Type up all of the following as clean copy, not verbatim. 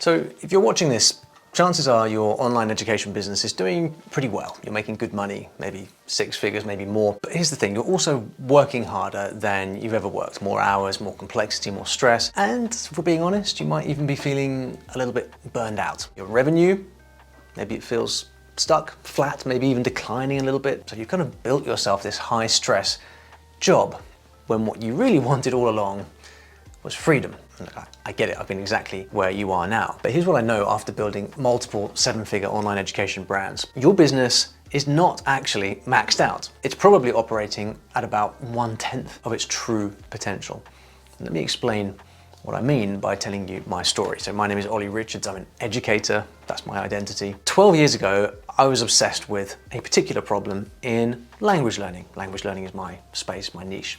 So if you're watching this, chances are your online education business is doing pretty well. You're making good money, maybe six figures, maybe more. But here's the thing, you're also working harder than you've ever worked. More hours, more complexity, more stress. And if we're being honest, you might even be feeling a little bit burned out. Your revenue, maybe it feels stuck, flat, maybe even declining a little bit. So you've kind of built yourself this high stress job when what you really wanted all along was freedom. And I get it, I've been exactly where you are now. But here's what I know after building multiple seven-figure online education brands. Your business is not actually maxed out. It's probably operating at about 1/10 of its true potential. And let me explain what I mean by telling you my story. So my name is Olly Richards, I'm an educator, that's my identity. 12 years ago, I was obsessed with a particular problem in language learning. Language learning is my space, my niche.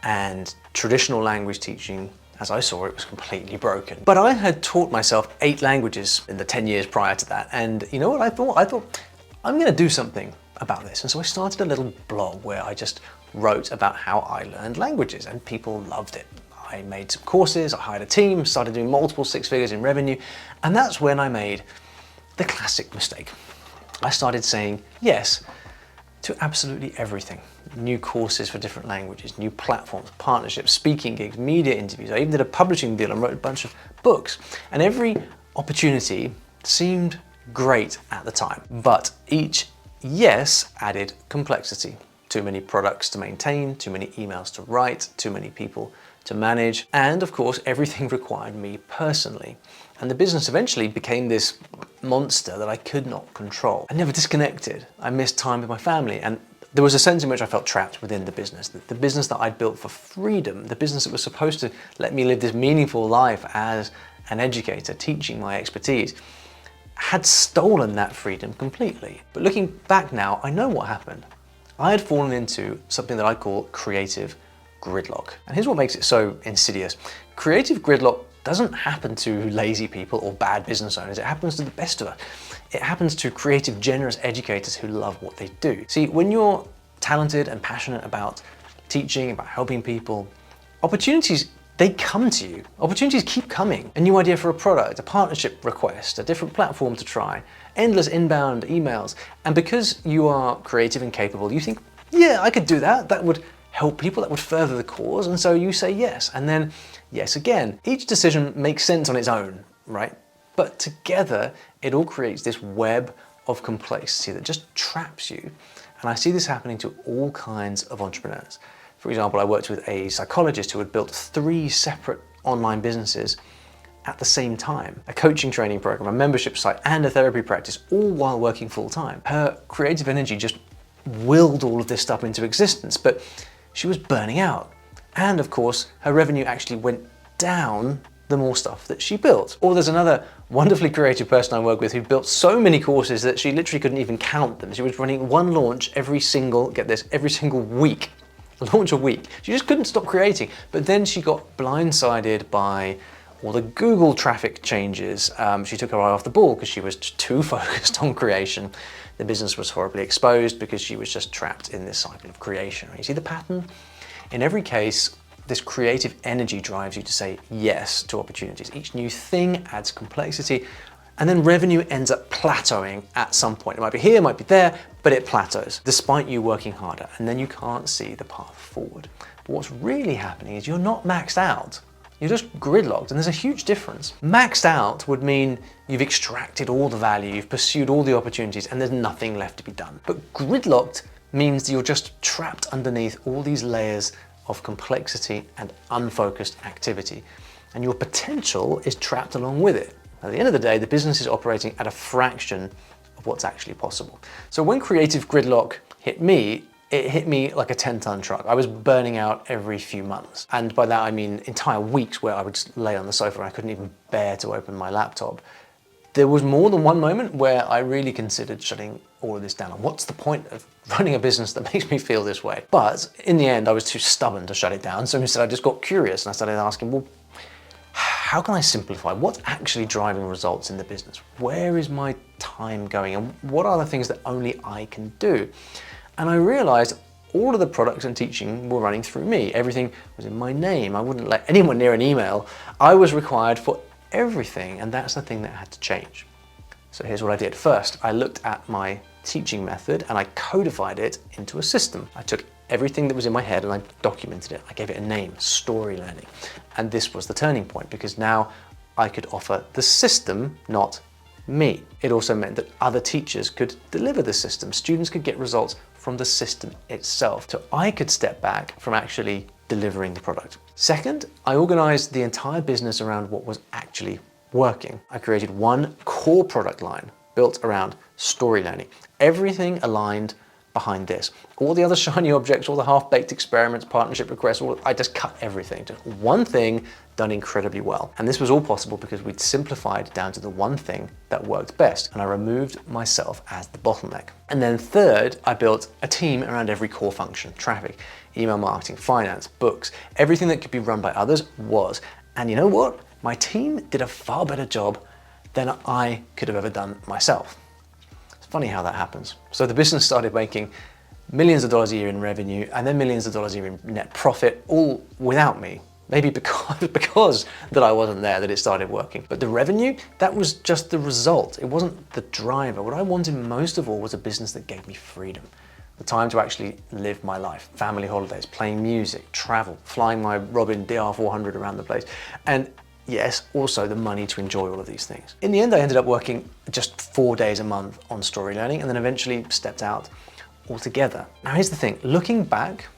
And traditional language teaching, as I saw it, was completely broken. But I had taught myself 8 languages in the 10 years prior to that. And you know what I thought? I thought, I'm gonna do something about this. And so I started a little blog where I just wrote about how I learned languages, and people loved it. I made some courses, I hired a team, started doing multiple six figures in revenue. And that's when I made the classic mistake. I started saying yes to absolutely everything. New courses for different languages, new platforms, partnerships, speaking gigs, media interviews. I even did a publishing deal and wrote a bunch of books. And every opportunity seemed great at the time. But each yes added complexity. Too many products to maintain, too many emails to write, too many people to manage. And of course, everything required me personally. And the business eventually became this monster that I could not control. I never disconnected. I missed time with my family. And there was a sense in which I felt trapped within the business. The business that I'd built for freedom, the business that was supposed to let me live this meaningful life as an educator, teaching my expertise, had stolen that freedom completely. But looking back now, I know what happened. I had fallen into something that I call creative gridlock. And here's what makes it so insidious. Creative gridlock doesn't happen to lazy people or bad business owners. It happens to the best of us. It happens to creative, generous educators who love what they do. See, when you're talented and passionate about teaching, about helping people, opportunities, they come to you. Opportunities keep coming. A new idea for a product, a partnership request, a different platform to try, endless inbound emails. And because you are creative and capable, you think, yeah, I could do that. That would help people, that would further the cause. And so you say yes, and then yes again. Each decision makes sense on its own, right? But together, it all creates this web of complexity that just traps you. And I see this happening to all kinds of entrepreneurs. For example, I worked with a psychologist who had built 3 separate online businesses at the same time. A coaching training program, a membership site, and a therapy practice, all while working full time. Her creative energy just willed all of this stuff into existence, but she was burning out. And of course, her revenue actually went down the more stuff that she built. Or there's another wonderfully creative person I work with who built so many courses that she literally couldn't even count them. She was running one launch every single, get this, every single week. A launch a week. She just couldn't stop creating. But then she got blindsided by all the Google traffic changes. She took her eye off the ball because she was too focused on creation. The business was horribly exposed because she was just trapped in this cycle of creation. You see the pattern? In every case, this creative energy drives you to say yes to opportunities. Each new thing adds complexity, and then revenue ends up plateauing at some point. It might be here, it might be there, but it plateaus, despite you working harder, and then you can't see the path forward. But what's really happening is you're not maxed out. You're just gridlocked, and there's a huge difference. Maxed out would mean you've extracted all the value, you've pursued all the opportunities, and there's nothing left to be done. But gridlocked means you're just trapped underneath all these layers of complexity and unfocused activity. And your potential is trapped along with it. At the end of the day, the business is operating at a fraction of what's actually possible. So when creative gridlock hit me, it hit me like a 10-ton truck. I was burning out every few months. And by that, I mean entire weeks where I would just lay on the sofa and I couldn't even bear to open my laptop. There was more than one moment where I really considered shutting all of this down. What's the point of running a business that makes me feel this way? But in the end, I was too stubborn to shut it down. So instead, I just got curious and I started asking, well, how can I simplify? What's actually driving results in the business? Where is my time going? And what are the things that only I can do? And I realized all of the products and teaching were running through me. Everything was in my name. I wouldn't let anyone near an email. I was required for everything, and that's the thing that had to change. So here's what I did. First, I looked at my teaching method and I codified it into a system. I took everything that was in my head and I documented it. I gave it a name, story learning. And this was the turning point, because now I could offer the system, not me. It also meant that other teachers could deliver the system. Students could get results from the system itself. So I could step back from actually delivering the product. Second, I organized the entire business around what was actually working. I created one core product line built around story learning. Everything aligned behind this. All the other shiny objects, all the half-baked experiments, partnership requests, I just cut everything to one thing done incredibly well. And this was all possible because we'd simplified down to the one thing that worked best, and I removed myself as the bottleneck. And then third, I built a team around every core function: traffic, email marketing, finance, books. Everything that could be run by others was. And you know what? My team did a far better job than I could have ever done myself. It's funny how that happens. So the business started making millions of dollars a year in revenue and then millions of dollars a year in net profit, all without me. Maybe because that I wasn't there that it started working. But the revenue, that was just the result. It wasn't the driver. What I wanted most of all was a business that gave me freedom. The time to actually live my life. Family holidays, playing music, travel, flying my Robin DR400 around the place. And yes, also the money to enjoy all of these things. In the end, I ended up working just 4 days a month on story learning and then eventually stepped out altogether. Now here's the thing, looking back,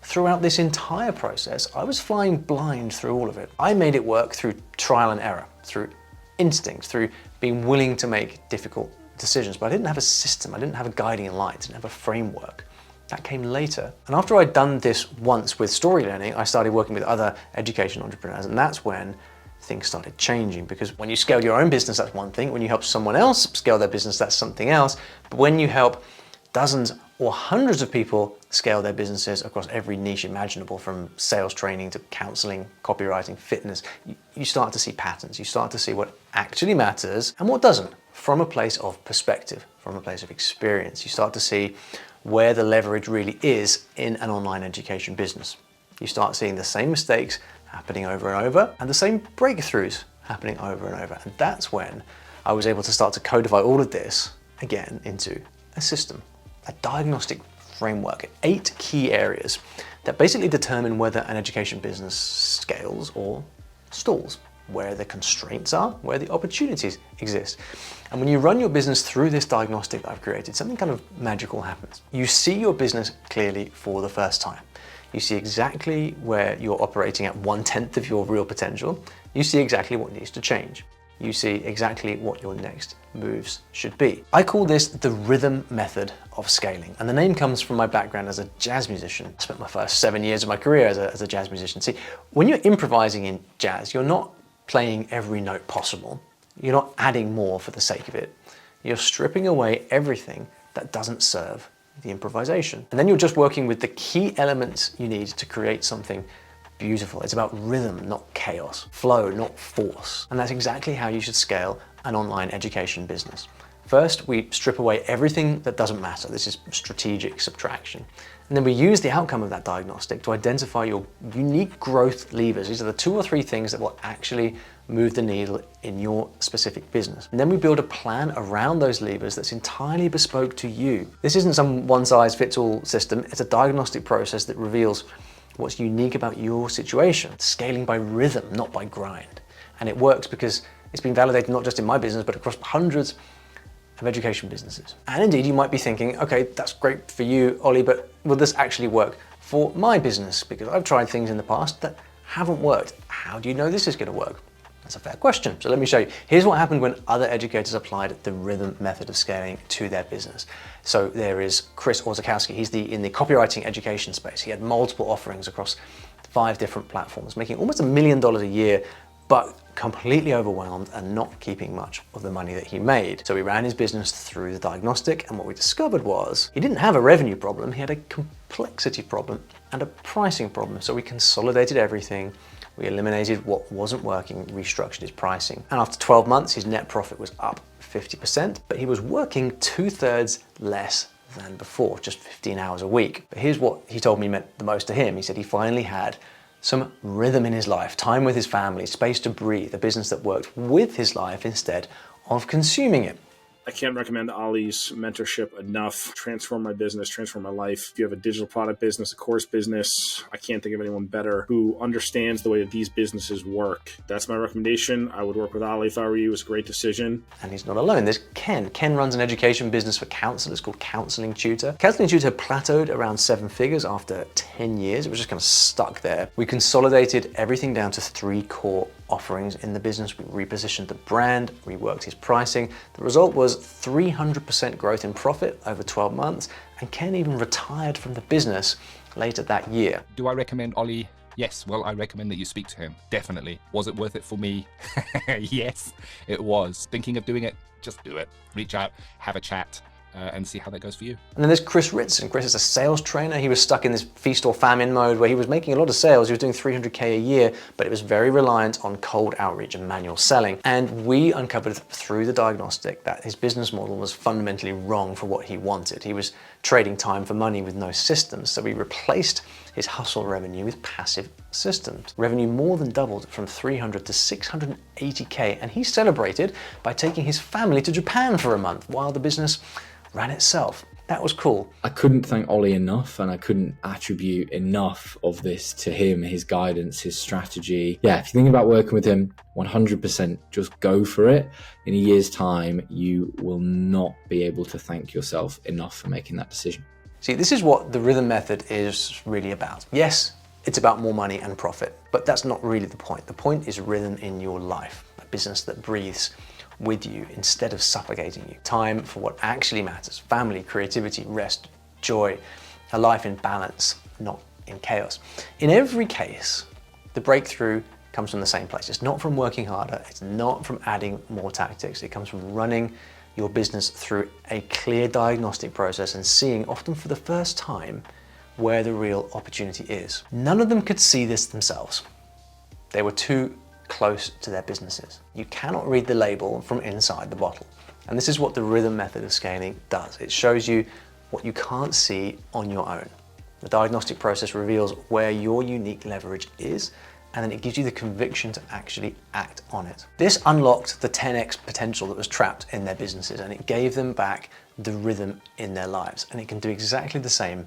throughout this entire process, I was flying blind through all of it. I made it work through trial and error, through instinct, through being willing to make difficult decisions, but I didn't have a system, I didn't have a guiding light, I didn't have a framework. That came later. And after I'd done this once with story learning, I started working with other education entrepreneurs, and that's when things started changing, because when you scale your own business, that's one thing. When you help someone else scale their business, that's something else. But when you help dozens or hundreds of people scale their businesses across every niche imaginable, from sales training to counseling, copywriting, fitness, you start to see patterns. You start to see what actually matters and what doesn't, from a place of perspective, from a place of experience. You start to see where the leverage really is in an online education business. You start seeing the same mistakes happening over and over and the same breakthroughs happening over and over. And that's when I was able to start to codify all of this again into a system, a diagnostic framework, 8 key areas that basically determine whether an education business scales or stalls, where the constraints are, where the opportunities exist. And when you run your business through this diagnostic I've created, something kind of magical happens. You see your business clearly for the first time. You see exactly where you're operating at 1/10 of your real potential. You see exactly what needs to change. You see exactly what your next moves should be. I call this the rhythm method of scaling. And the name comes from my background as a jazz musician. I spent my first 7 years of my career as a jazz musician. See, when you're improvising in jazz, you're not playing every note possible. You're not adding more for the sake of it. You're stripping away everything that doesn't serve the improvisation. And then you're just working with the key elements you need to create something beautiful. It's about rhythm, not chaos. Flow, not force. And that's exactly how you should scale an online education business. First, we strip away everything that doesn't matter. This is strategic subtraction. And then we use the outcome of that diagnostic to identify your unique growth levers. These are the 2 or 3 things that will actually move the needle in your specific business. And then we build a plan around those levers that's entirely bespoke to you. This isn't some one-size-fits-all system. It's a diagnostic process that reveals what's unique about your situation. Scaling by rhythm, not by grind. And it works because it's been validated not just in my business, but across hundreds of education businesses. And indeed, you might be thinking, okay, that's great for you, Ollie, but will this actually work for my business? Because I've tried things in the past that haven't worked. How do you know this is going to work? That's a fair question. So let me show you. Here's what happened when other educators applied the rhythm method of scaling to their business. So there is Chris Orzechowski. He's in the copywriting education space. He had multiple offerings across 5 different platforms, making almost $1 million a year, but completely overwhelmed and not keeping much of the money that he made. So he ran his business through the diagnostic, and what we discovered was he didn't have a revenue problem, he had a complexity problem and a pricing problem. So we consolidated everything, we eliminated what wasn't working, restructured his pricing. And after 12 months, his net profit was up 50%, but he was working 2/3 less than before, just 15 hours a week. But here's what he told me meant the most to him. He said he finally had some rhythm in his life, time with his family, space to breathe, a business that worked with his life instead of consuming it. I can't recommend Olly's mentorship enough. Transform my business, transform my life. If you have a digital product business, a course business, I can't think of anyone better who understands the way that these businesses work. That's my recommendation. I would work with Olly if I were you. It's a great decision. And he's not alone. There's Ken. Ken runs an education business for counselors called Counseling Tutor. Counseling Tutor plateaued around 7 figures after 10 years. It was just kind of stuck there. We consolidated everything down to 3 core offerings in the business. We repositioned the brand, reworked his pricing. The result was 300% growth in profit over 12 months, and Ken even retired from the business later that year. Do I recommend Olly? Yes, well, I recommend that you speak to him, definitely. Was it worth it for me? Yes, it was. Thinking of doing it? Just do it. Reach out, have a chat, and see how that goes for you. And then there's Chris Ritson. Chris is a sales trainer. He was stuck in this feast or famine mode where he was making a lot of sales. He was doing 300K a year, but it was very reliant on cold outreach and manual selling. And we uncovered through the diagnostic that his business model was fundamentally wrong for what he wanted. He was trading time for money with no systems. So we replaced his hustle revenue with passive systems. Revenue more than doubled from 300 to 680K. And he celebrated by taking his family to Japan for a month while the business ran itself. That was cool. I couldn't thank Olly enough, and I couldn't attribute enough of this to him, his guidance, his strategy. Yeah, if you're thinking about working with him, 100% just go for it. In a year's time, you will not be able to thank yourself enough for making that decision. See, this is what the rhythm method is really about. Yes, it's about more money and profit, but that's not really the point. The point is rhythm in your life, a business that breathes with you instead of suffocating you. Time for what actually matters: family, creativity, rest, joy, a life in balance, not in chaos. In every case, the breakthrough comes from the same place. It's not from working harder. It's not from adding more tactics. It comes from running your business through a clear diagnostic process and seeing, often for the first time, where the real opportunity is. None of them could see this themselves. They were too close to their businesses. You cannot read the label from inside the bottle. And this is what the rhythm method of scaling does. It shows you what you can't see on your own. The diagnostic process reveals where your unique leverage is, and then it gives you the conviction to actually act on it. This unlocked the 10x potential that was trapped in their businesses, and it gave them back the rhythm in their lives. And it can do exactly the same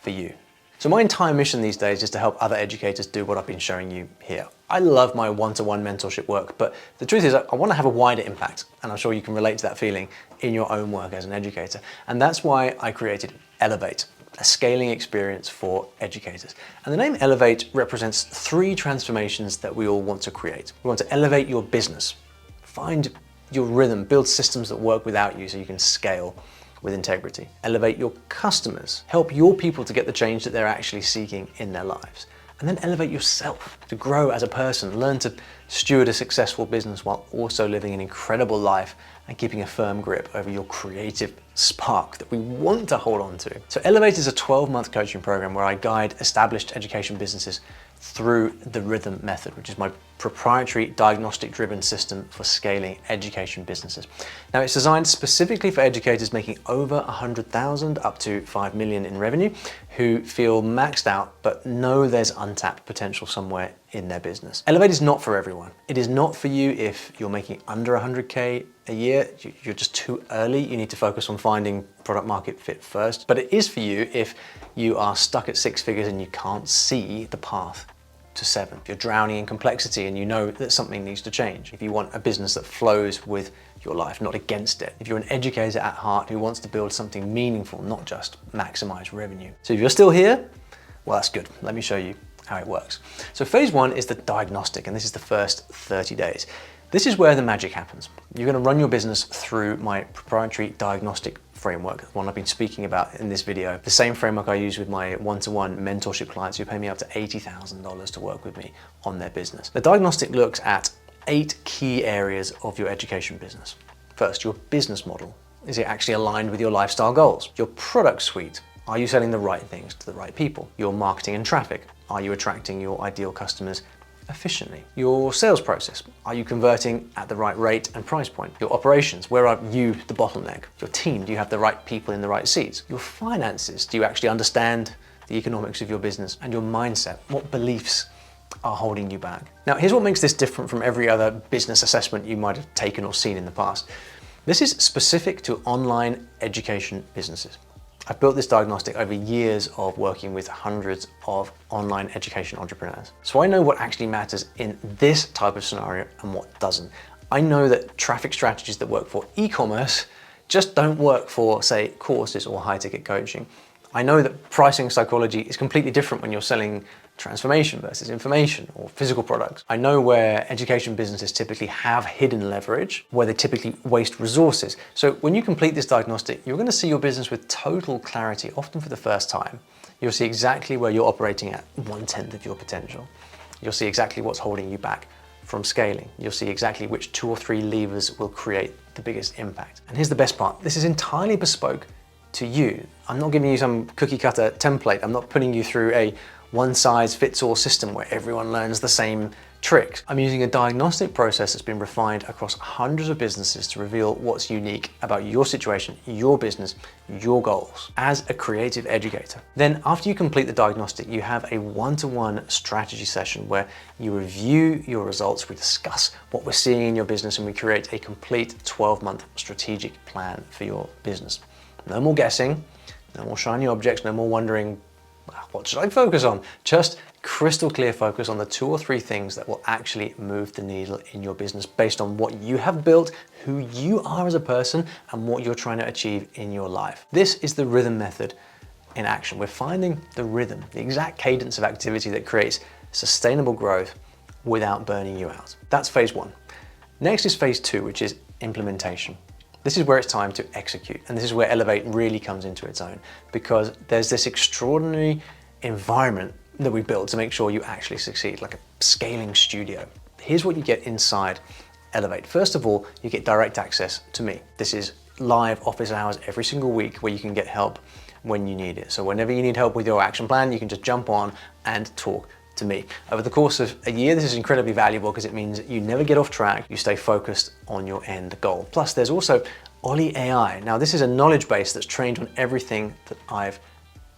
for you. So my entire mission these days is to help other educators do what I've been showing you here. I love my one-to-one mentorship work, but the truth is I want to have a wider impact, and I'm sure you can relate to that feeling in your own work as an educator. And that's why I created Elevate, a scaling experience for educators. And the name Elevate represents 3 transformations that we all want to create. We want to elevate your business, find your rhythm, build systems that work without you so you can scale with integrity. Elevate your customers, help your people to get the change that they're actually seeking in their lives. And then elevate yourself to grow as a person, learn to steward a successful business while also living an incredible life and keeping a firm grip over your creative spark that we want to hold on to. So Elevate is a 12-month coaching program where I guide established education businesses through the rhythm method, which is my proprietary diagnostic-driven system for scaling education businesses. Now, it's designed specifically for educators making over 100,000 up to 5 million in revenue who feel maxed out but know there's untapped potential somewhere in their business. Elevate is not for everyone. It is not for you if you're making under 100K a year, you're just too early. You need to focus on finding product market fit first. But it is for you if you are stuck at 6 figures and you can't see the path to 7. If you're drowning in complexity and you know that something needs to change. If you want a business that flows with your life, not against it. If you're an educator at heart who wants to build something meaningful, not just maximize revenue. So if you're still here, well, that's good. Let me show you how it works. So phase 1 is the diagnostic, and this is the first 30 days. This is where the magic happens. You're going to run your business through my proprietary diagnostic framework, the one I've been speaking about in this video. The same framework I use with my one-to-one mentorship clients who pay me up to $80,000 to work with me on their business. The diagnostic looks at 8 key areas of your education business. First, your business model. Is it actually aligned with your lifestyle goals? Your product suite. Are you selling the right things to the right people? Your marketing and traffic. Are you attracting your ideal customers efficiently? Your sales process. Are you converting at the right rate and price point? Your operations. Where are you the bottleneck? Your team. Do you have the right people in the right seats? Your finances. Do you actually understand the economics of your business? And your mindset. What beliefs are holding you back. Now, here's what makes this different from every other business assessment you might have taken or seen in the past. This is specific to online education businesses. I've built this diagnostic over years of working with hundreds of online education entrepreneurs. So I know what actually matters in this type of scenario and what doesn't. I know that traffic strategies that work for e-commerce just don't work for, say, courses or high-ticket coaching. I know that pricing psychology is completely different when you're selling transformation versus information or physical products. I know where education businesses typically have hidden leverage, where they typically waste resources. So when you complete this diagnostic, you're going to see your business with total clarity, often for the first time. You'll see exactly where you're operating at 1/10 of your potential. You'll see exactly what's holding you back from scaling. You'll see exactly which 2 or 3 levers will create the biggest impact. And here's the best part. This is entirely bespoke to you. I'm not giving you some cookie cutter template. I'm not putting you through a one-size-fits-all system where everyone learns the same tricks. I'm using a diagnostic process that's been refined across hundreds of businesses to reveal what's unique about your situation, your business, your goals as a creative educator. Then after you complete the diagnostic, you have a one-to-one strategy session where you review your results, we discuss what we're seeing in your business, and we create a complete 12-month strategic plan for your business. No more guessing, no more shiny objects, no more wondering, what should I focus on? Just crystal clear focus on the 2 or 3 things that will actually move the needle in your business based on what you have built, who you are as a person, and what you're trying to achieve in your life. This is the rhythm method in action. We're finding the rhythm, the exact cadence of activity that creates sustainable growth without burning you out. That's phase 1. Next is phase 2, which is implementation. This is where it's time to execute, and this is where Elevate really comes into its own, because there's this extraordinary environment that we build to make sure you actually succeed, like a scaling studio. Here's what you get inside Elevate. First of all, you get direct access to me. This is live office hours every single week where you can get help when you need it. So whenever you need help with your action plan, you can just jump on and talk to me. Over the course of a year, this is incredibly valuable because it means you never get off track, you stay focused on your end goal. Plus, there's also Olly AI. Now, this is a knowledge base that's trained on everything that I've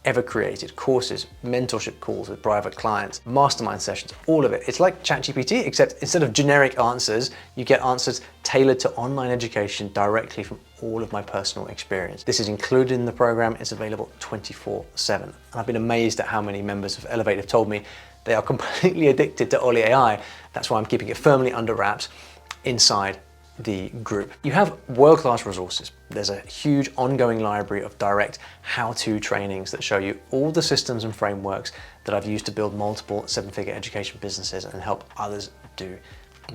ever created. Courses, mentorship calls with private clients, mastermind sessions, all of it. It's like ChatGPT, except instead of generic answers, you get answers tailored to online education directly from all of my personal experience. This is included in the program. It's available 24/7. And I've been amazed at how many members of Elevate have told me they are completely addicted to Olly AI. That's why I'm keeping it firmly under wraps inside the group. You have world-class resources. There's a huge ongoing library of direct how-to trainings that show you all the systems and frameworks that I've used to build multiple 7-figure education businesses and help others do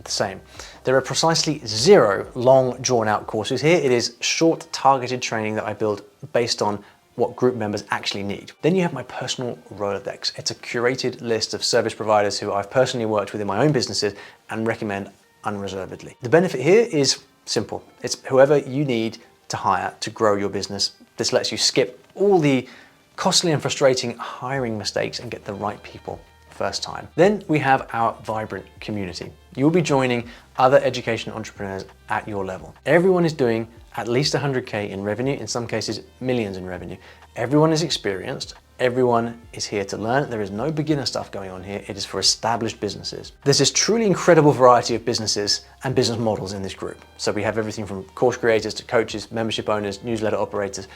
the same. There are precisely 0 long drawn-out courses here. It is short targeted training that I build based on what group members actually need. Then you have my personal Rolodex. It's a curated list of service providers who I've personally worked with in my own businesses and recommend unreservedly. The benefit here is simple. It's whoever you need to hire to grow your business. This lets you skip all the costly and frustrating hiring mistakes and get the right people first time. Then we have our vibrant community. You'll be joining other education entrepreneurs at your level. Everyone is doing at least 100K in revenue, in some cases millions in revenue. Everyone is experienced. Everyone is here to learn. There is no beginner stuff going on here. It is for established businesses. There's this truly incredible variety of businesses and business models in this group. So we have everything from course creators to coaches, membership owners, newsletter operators.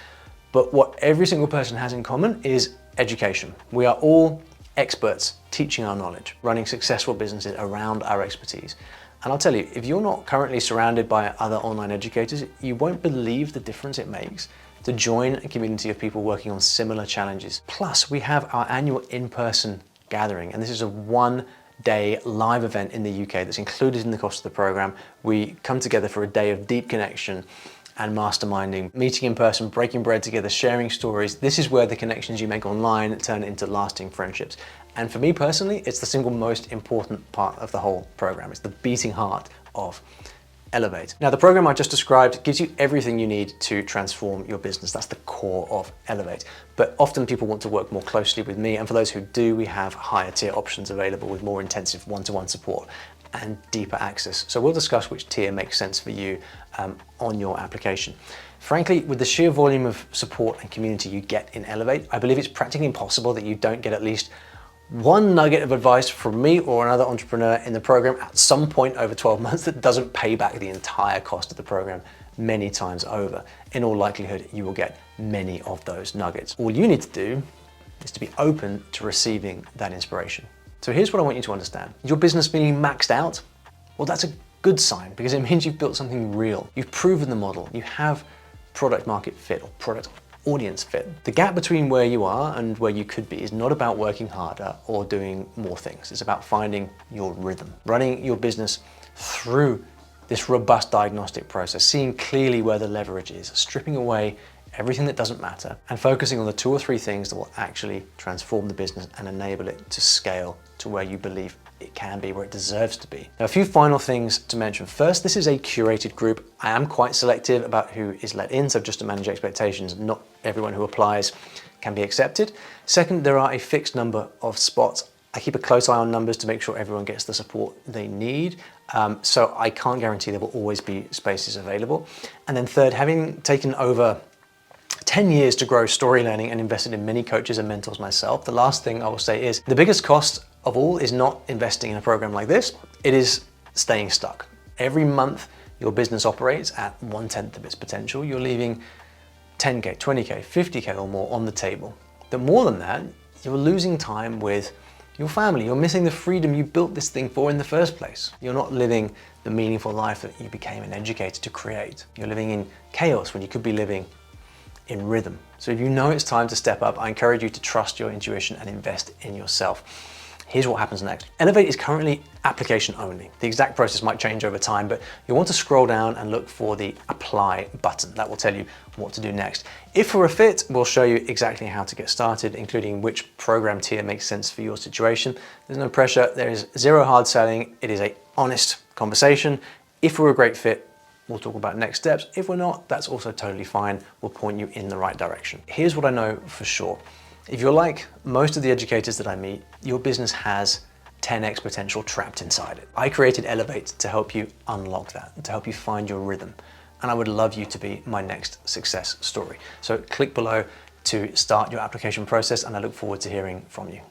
But what every single person has in common is education. We are all experts teaching our knowledge, running successful businesses around our expertise. And I'll tell you, if you're not currently surrounded by other online educators, you won't believe the difference it makes to join a community of people working on similar challenges. Plus, we have our annual in-person gathering, and this is a 1-day live event in the UK that's included in the cost of the program. We come together for a day of deep connection and masterminding, meeting in person, breaking bread together, sharing stories. This is where the connections you make online turn into lasting friendships. And for me personally, it's the single most important part of the whole program. It's the beating heart of Elevate. Now, the program I just described gives you everything you need to transform your business. That's the core of Elevate. But often people want to work more closely with me, and for those who do, we have higher tier options available with more intensive one-to-one support and deeper access. So we'll discuss which tier makes sense for you on your application. Frankly, with the sheer volume of support and community you get in Elevate, I believe it's practically impossible that you don't get at least one nugget of advice from me or another entrepreneur in the program at some point over 12 months that doesn't pay back the entire cost of the program many times over. In all likelihood, you will get many of those nuggets. All you need to do is to be open to receiving that inspiration. So here's what I want you to understand. Your business being maxed out, well, that's a good sign because it means you've built something real. You've proven the model. You have product market fit or product audience fit. The gap between where you are and where you could be is not about working harder or doing more things. It's about finding your rhythm, running your business through this robust diagnostic process, seeing clearly where the leverage is, stripping away everything that doesn't matter and focusing on the 2 or 3 things that will actually transform the business and enable it to scale to where you believe it can be, where it deserves to be. Now, a few final things to mention. First, this is a curated group. I am quite selective about who is let in, so just to manage expectations, not everyone who applies can be accepted. Second, there are a fixed number of spots. I keep a close eye on numbers to make sure everyone gets the support they need. So I can't guarantee there will always be spaces available. And then third, having taken over 10 years to grow story learning and invested in many coaches and mentors myself, the last thing I will say is the biggest cost of all is not investing in a program like this, it is staying stuck. Every month your business operates at 1/10 of its potential, you're leaving 10K, 20K, 50K or more on the table. But more than that, you're losing time with your family. You're missing the freedom you built this thing for in the first place. You're not living the meaningful life that you became an educator to create. You're living in chaos when you could be living in rhythm. So if you know it's time to step up, I encourage you to trust your intuition and invest in yourself. Here's what happens next. Elevate is currently application only. The exact process might change over time, but you'll want to scroll down and look for the apply button. That will tell you what to do next. If we're a fit, we'll show you exactly how to get started, including which program tier makes sense for your situation. There's no pressure, there is zero hard selling. It is an honest conversation. If we're a great fit, we'll talk about next steps. If we're not, that's also totally fine. We'll point you in the right direction. Here's what I know for sure. If you're like most of the educators that I meet, your business has 10x potential trapped inside it. I created Elevate to help you unlock that, to help you find your rhythm. And I would love you to be my next success story. So click below to start your application process, and I look forward to hearing from you.